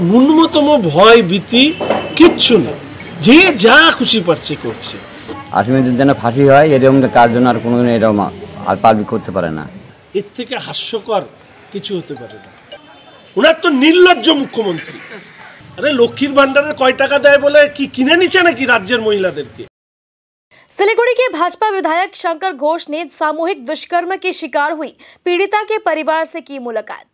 ন্যূনতম ভয় ভীতি কিচ্ছু না, যে যা খুশি পাচ্ছে করছে। আসামিদের যেন ফাঁসি হয়, এরকম কাজ যেন আর কোনোদিন এরকম আর পাবলিক করতে পারে না। এর থেকে হাস্যকর কিছু হতে পারে না। ওনার তো নির্লজ্জ মুখ্যমন্ত্রী। अरे लक्ष्मीर भांडारे कय टाका देय बोले कि किने नीचे नाकि राज्येर महिलादेरके। सिलीगुड़ी के भाजपा विधायक शंकर घोष ने सामूहिक दुष्कर्म की शिकार हुई पीड़िता के परिवार से की मुलाकात।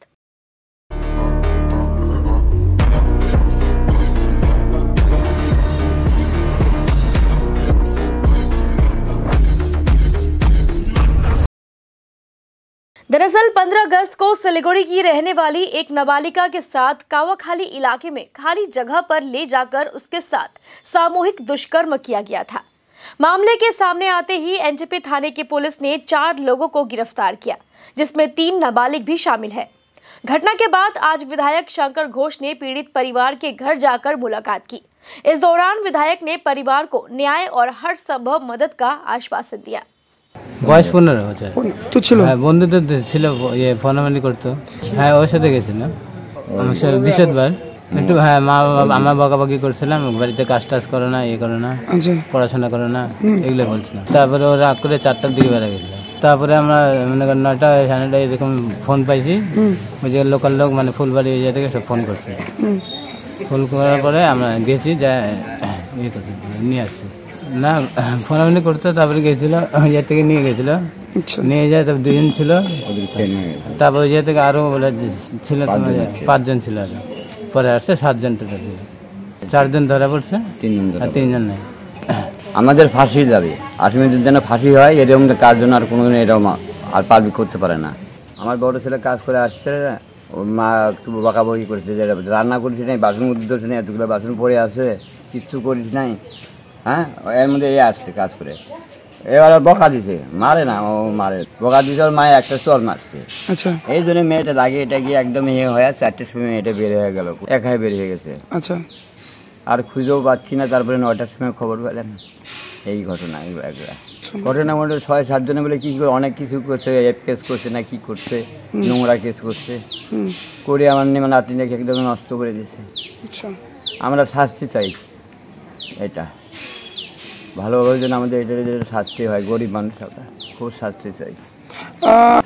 दरअसल 15 अगस्त को सिलीगुड़ी की रहने वाली एक नाबालिगा के साथ कावाखाली इलाके में खाली जगह पर ले जाकर उसके साथ सामूहिक दुष्कर्म किया गया था। मामले के सामने आते ही एनजेपी थाने की पुलिस ने 4 लोगों को गिरफ्तार किया, जिसमें 3 नाबालिग भी शामिल है। घटना के बाद आज विधायक शंकर घोष ने पीड़ित परिवार के घर जाकर मुलाकात की। इस दौरान विधायक ने परिवार को न्याय और हर संभव मदद का आश्वासन दिया। বয়স 15 বছর তো ছিল। হ্যাঁ, বন্ধুদের ছিল, ফোনাফোনি করতো। হ্যাঁ, ওর সাথে গেছিলাম আমার সাথে বিশদবার একটু। হ্যাঁ, মা আমার বকাবকি করছিলাম, বাড়িতে কাজ টাজ করো না, করো না, পড়াশোনা করো না, এগুলো বলছিলাম। তারপরে ও রাগ করে 4টার দিকে বেড়ে গেছিল। তারপরে আমরা মনে করেন 9টা 9:30 এরকম ফোন পাইছি। ওই যে লোকাল লোক মানে ফুলবাড়ি এরিয়া থেকে সব ফোন করছে। ফোন করার পরে আমরা গেছি, যা করতে নিয়ে আসছি। না, ফোনাফোনি করতো। তারপরে গেছিল, ইয়ে থেকে নিয়ে গেছিল, নিয়ে যায়। তারপর 2 জন ছিল। তারপর ইয়ে থেকে আরো বলে ছিল 5 জন ছিল। পরে আসছে 7 জন টোটাল। 4 জন ধরা পড়ছে, 3 জন নেই। আমাদের ফাঁসি যাবে, আসামিদের যেন ফাঁসি হয়, এরকম কাজ যেন আর কোনোদিন এরকম আর পাবলিক করতে পারে না। আমার বড় ছেলে কাজ করে আসছে, ওর মা একটু বকাবকি করেছে, রান্না করেছি নাই, বাসন উদ্দেশ্য নেই, এতগুলো বাসন পড়ে আছে, কিচ্ছু করিস নাই। হ্যাঁ, এর মধ্যে আসছে কাজ করে, এবার বকা দিছে, মারে না, ও মারে, বকা দিছে। ওর মায়ে একটা চর মারছে। আচ্ছা, এই জন্য মেয়েটা লাগে, এটা গিয়ে একদম ইয়ে হয়ে 4টের সময় মেয়েটা বের হয়ে গেল, একাই বের হয়ে গেছে। আচ্ছা, আর খুঁজেও পাচ্ছি না। তারপরে 9টার সময় খবর পেলেন এই ঘটনা। ঘটনা মধ্যে 6-7 জনে বলে কি করে অনেক কিছু করছে, এফ কেস করছে না কি করছে, নোংরা কেস করছে করে আমার নাতিটাকে একদম নষ্ট করে দিচ্ছে। আমরা শাস্তি চাই, এটা ভালোভাবে যেন আমাদের এটা শাস্তি হয়। গরিব মানুষ আমরা খুব শাস্তি চাই।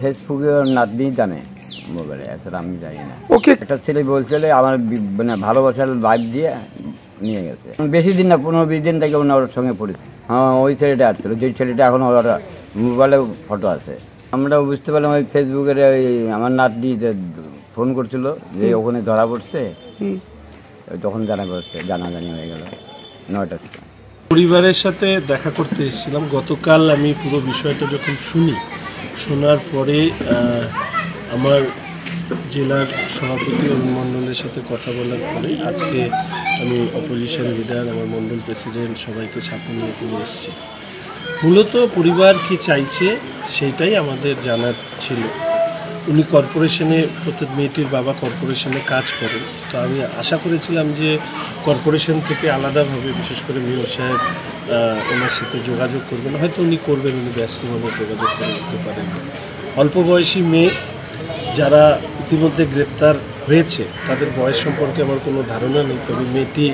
ফেসবুকে নাতনি জানে মোবাইলে, এছাড়া আমি জানি না। ওকে, একটা ছেলে বলছিল আমার মানে ভালোবাসার লাইফ দিয়ে নিয়ে গেছে। বেশি দিন না, 15-20 দিন থেকে ওর সঙ্গে পড়েছে। হ্যাঁ, ওই ছেলেটা আসছিল, যে ছেলেটা এখন ওর মোবাইলে ফটো আছে। আমরা বুঝতে পারলাম ওই ফেসবুকের ওই আমার নাতনি ফোন করছিল যে ওখানে ধরা পড়ছে, তখন জানাজানি হয়ে গেল 9টার সময়। পরিবারের সাথে দেখা করতে এসেছিলাম গতকাল। আমি পুরো বিষয়টা যখন শোনার পরে আমার জেলার সভাপতি অরুণ মণ্ডলের সাথে কথা বলার পরে আজকে আমি অপোজিশন লিডার, আমার মণ্ডল প্রেসিডেন্ট সবাইকে সাথে নিয়ে এসেছি। মূলত পরিবার কি চাইছে সেটাই আমাদের জানার ছিল। উনি কর্পোরেশনে, প্রত্যেক মেয়েটির বাবা কর্পোরেশনে কাজ করেন, তো আমি আশা করেছিলাম যে কর্পোরেশন থেকে আলাদাভাবে, বিশেষ করে মেয়র সাহেব ওনার সাথে যোগাযোগ করবেন। হয়তো উনি করবেন, উনি ব্যস্তভাবে যোগাযোগ করে দিতে পারেন। অল্প বয়সী মেয়ে যারা ইতিমধ্যে গ্রেপ্তার হয়েছে তাদের বয়স সম্পর্কে আমার কোনো ধারণা নেই, তবে মেয়েটি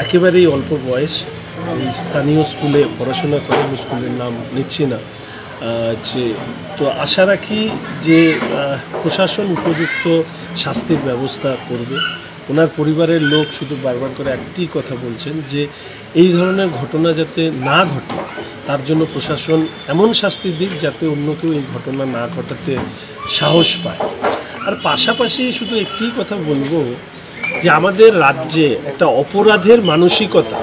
একেবারেই অল্প বয়স। এই স্থানীয় স্কুলে পড়াশোনা করেন, স্কুলের নাম নিচ্ছি না। তো আশা রাখি যে প্রশাসন উপযুক্ত শাস্তির ব্যবস্থা করবে। ওনার পরিবারের লোক শুধু বারবার করে একটি কথা বলছেন যে এই ধরনের ঘটনা যাতে না ঘটে, তার জন্য প্রশাসন এমন শাস্তি দিক যাতে অন্য কেউ এই ঘটনা না ঘটাতে সাহস পায়। আর পাশাপাশি শুধু একটি কথা বলবো যে আমাদের রাজ্যে একটা অপরাধের মানসিকতা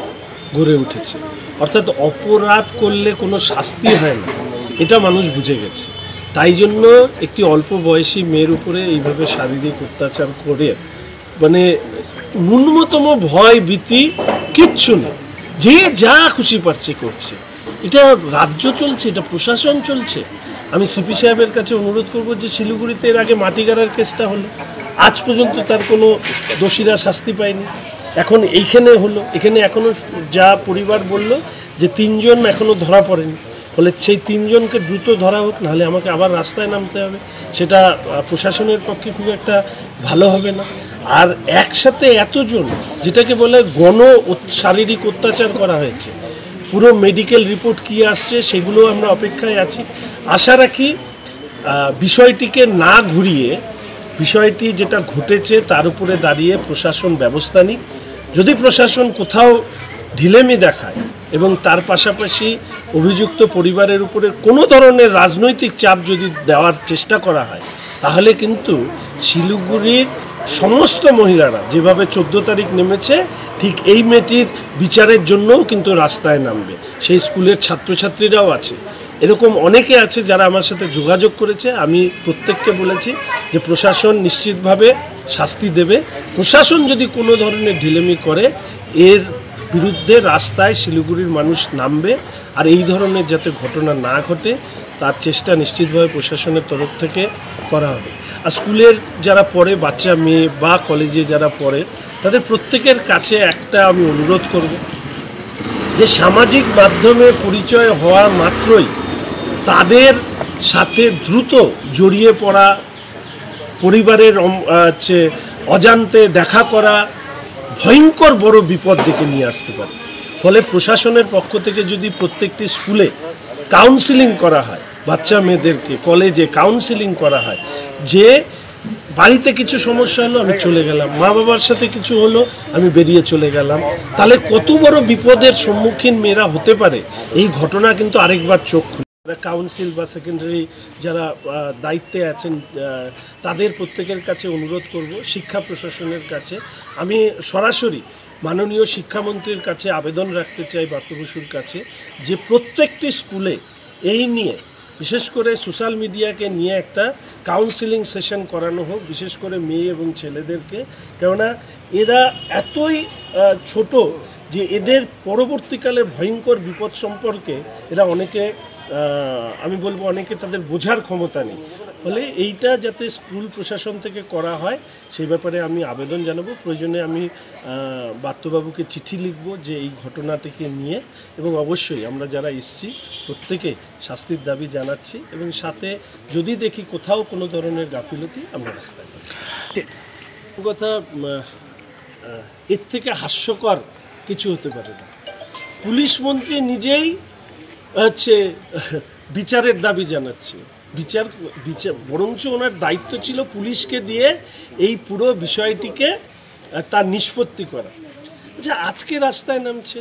গড়ে উঠেছে, অর্থাৎ অপরাধ করলে কোনো শাস্তি হয় না, এটা মানুষ বুঝে গেছে। তাই জন্য একটি অল্প বয়সী মেয়ের উপরে এইভাবে শারীরিক অত্যাচার করে মানে ন্যূনতম ভয় ভীতি কিচ্ছু নেই, যে যা খুশি পারছে করছে। এটা রাজ্য চলছে, এটা প্রশাসন চলছে। আমি সিপি সাহেবের কাছে অনুরোধ করব যে শিলিগুড়িতে এর আগে মাটিগাড়ার কেসটা হলো, আজ পর্যন্ত তার কোনো দোষীরা শাস্তি পায়নি। এখন এইখানে হলো, এখানে এখনও যা পরিবার বলল যে 3 জন এখনও ধরা পড়েনি, ফলে সেই 3 জনকে দ্রুত ধরা হোক, নাহলে আমাকে আবার রাস্তায় নামতে হবে। সেটা প্রশাসনের পক্ষে খুব একটা ভালো হবে না। আর একসাথে এতজন, যেটাকে বলে শারীরিক অত্যাচার করা হয়েছে, পুরো মেডিকেল রিপোর্ট কি আসছে সেগুলো আমরা অপেক্ষায় আছি। আশা রাখি বিষয়টিকে না ঘুরিয়ে বিষয়টি যেটা ঘটেছে তার উপরে দাঁড়িয়ে প্রশাসন ব্যবস্থা নিক। যদি প্রশাসন কোথাও ঢিলেমি দেখায় এবং তার পাশাপাশি অভিযুক্ত পরিবারের উপরে কোনো ধরনের রাজনৈতিক চাপ যদি দেওয়ার চেষ্টা করা হয়, তাহলে কিন্তু শিলিগুড়ির সমস্ত মহিলারা যেভাবে 14 তারিখ নেমেছে, ঠিক এই মেয়েটির বিচারের জন্যও কিন্তু রাস্তায় নামবে। সেই স্কুলের ছাত্রছাত্রীরাও আছে, এরকম অনেকে আছে যারা আমার সাথে যোগাযোগ করেছে। আমি প্রত্যেককে বলেছি যে প্রশাসন নিশ্চিতভাবে শাস্তি দেবে। প্রশাসন যদি কোনো ধরনের ঢিলেমি করে, এর বিরুদ্ধে রাস্তায় শিলিগুড়ির মানুষ নামবে। আর এই ধরনের যাতে ঘটনা না ঘটে তার চেষ্টা নিশ্চিতভাবে প্রশাসনের তরফ থেকে করা হবে। আর স্কুলের যারা পড়ে, বাচ্চা মেয়ে বা কলেজে যারা পড়ে, তাদের প্রত্যেকের কাছে একটা আমি অনুরোধ করব যে সামাজিক মাধ্যমে পরিচয় হওয়া মাত্রই তাদের সাথে দ্রুত জড়িয়ে পড়া, পরিবারের অজান্তে দেখা করা ভয়ঙ্কর বড় বিপদ ডেকে নিয়ে আসতে পারে। ফলে প্রশাসনের পক্ষ থেকে যদি প্রত্যেকটি স্কুলে কাউন্সিলিং করা হয়, বাচ্চা মেয়েদেরকে কলেজে কাউন্সিলিং করা হয় যে বাড়িতে কিছু সমস্যা হলো আমি চলে গেলাম, মা বাবার সাথে কিছু হলো আমি বেরিয়ে চলে গেলাম, তাহলে কত বড় বিপদের সম্মুখীন মেয়েরা হতে পারে। এই ঘটনা কিন্তু আরেকবার চোখ খুলে। কাউন্সিল বা সেকেন্ডারি যারা দায়িত্বে আছেন তাদের প্রত্যেকের কাছে অনুরোধ করব, শিক্ষা প্রশাসনের কাছে আমি সরাসরি মাননীয় শিক্ষামন্ত্রীর কাছে আবেদন রাখতে চাই, ব্রাত্য বসুর কাছে, যে প্রত্যেকটি স্কুলে এই নিয়ে বিশেষ করে সোশ্যাল মিডিয়াকে নিয়ে একটা কাউন্সিলিং সেশন করানো হোক, বিশেষ করে মেয়ে এবং ছেলেদেরকে। কেননা এরা এতই ছোট যে এদের পরবর্তীকালে ভয়ঙ্কর বিপদ সম্পর্কে এরা অনেকে, আমি বলবো অনেকে তাদের বোঝার ক্ষমতা নেই। ফলে এইটা যাতে স্কুল প্রশাসন থেকে করা হয় সেই ব্যাপারে আমি আবেদন জানাবো। প্রয়োজনে আমি ব্রাত্যবাবুকে চিঠি লিখব যে এই ঘটনাটিকে নিয়ে, এবং অবশ্যই আমরা যারা এসছি প্রত্যেকে শাস্তির দাবি জানাচ্ছি, এবং সাথে যদি দেখি কোথাও কোনো ধরনের গাফিলতি আমরা রাস্তায় কথা এর থেকে হাস্যকর কিছু হতে পারে না। পুলিশ মন্ত্রী নিজেই বিচারের দাবি জানাচ্ছে। বিচার বরঞ্চ ওনার দায়িত্ব ছিল পুলিশকে দিয়ে এই পুরো বিষয়টিকে তার নিষ্পত্তি করা। আচ্ছা, আজকে রাস্তায় নামছে,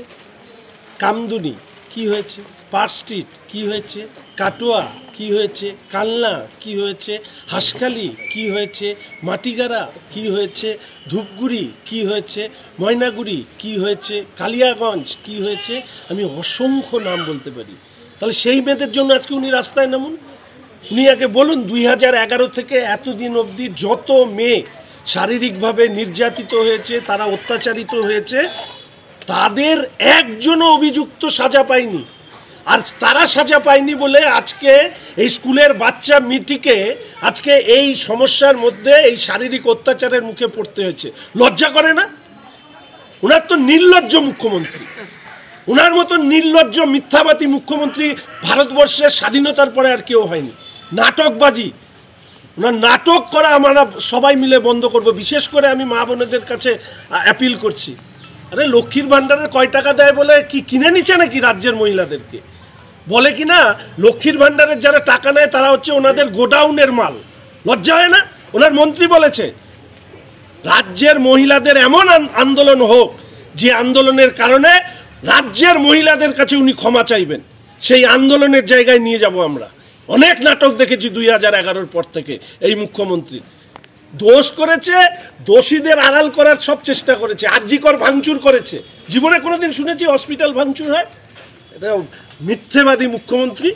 কামদুনি কি হয়েছে, পার্ক স্ট্রিট কি হয়েছে, কাটোয়া কি হয়েছে, কালনা কি হয়েছে, হাঁসখালি কি হয়েছে, মাটিগাড়া কি হয়েছে, ধূপগুড়ি কি হয়েছে, ময়নাগুড়ি কি হয়েছে, কালিয়াগঞ্জ কি হয়েছে, আমি অসংখ্য নাম বলতে পারি। তাহলে সেই মেয়েদের জন্য আজকে উনি রাস্তায় নামুন। উনি আগে বলুন 2011 থেকে এতদিন অবধি যত মেয়ে শারীরিকভাবে নির্যাতিত হয়েছে, তারা অত্যাচারিত হয়েছে, তাদের একজনও অভিযুক্ত সাজা পায়নি। আর তারা সাজা পায়নি বলে আজকে এই স্কুলের বাচ্চা মেয়েটিকে আজকে এই সমস্যার মধ্যে, এই শারীরিক অত্যাচারের মুখে পড়তে হয়েছে। লজ্জা করে না? ওনার তো নির্লজ্জ মুখ্যমন্ত্রী, ওনার মতো নির্লজ্জ মিথ্যাবাদী মুখ্যমন্ত্রী ভারতবর্ষের স্বাধীনতার পরে আর কেউ হয়নি। নাটকবাজি, ওনার নাটক করা আমরা সবাই মিলে বন্ধ করব। বিশেষ করে আমি মা বোনেদের কাছে অ্যাপিল করছি, আরে লক্ষ্মীর ভাণ্ডারের কয় টাকা দেয় বলে কি কিনে নিচ্ছে নাকি রাজ্যের মহিলাদেরকে? বলে কি না লক্ষ্মীর ভাণ্ডারের যারা টাকা নেয় তারা হচ্ছে ওনাদের গোডাউনের মাল। লজ্জা হয় না? ওনার মন্ত্রী বলেছে রাজ্যের মহিলাদের এমন আন্দোলন হোক যে আন্দোলনের কারণে রাজ্যের মহিলাদের কাছে উনি ক্ষমা চাইবেন। সেই আন্দোলনের জায়গায় নিয়ে যাব আমরা। অনেক নাটক দেখেছি 2011 পর থেকে এই মুখ্যমন্ত্রী। দোষ করেছে, দোষীদের আড়াল করার সব চেষ্টা করেছে, আরজিকর ভাঙচুর করেছে। জীবনে কোনোদিন শুনেছি হসপিটাল ভাঙচুর হয়? এটা মিথ্যেবাদী মুখ্যমন্ত্রী।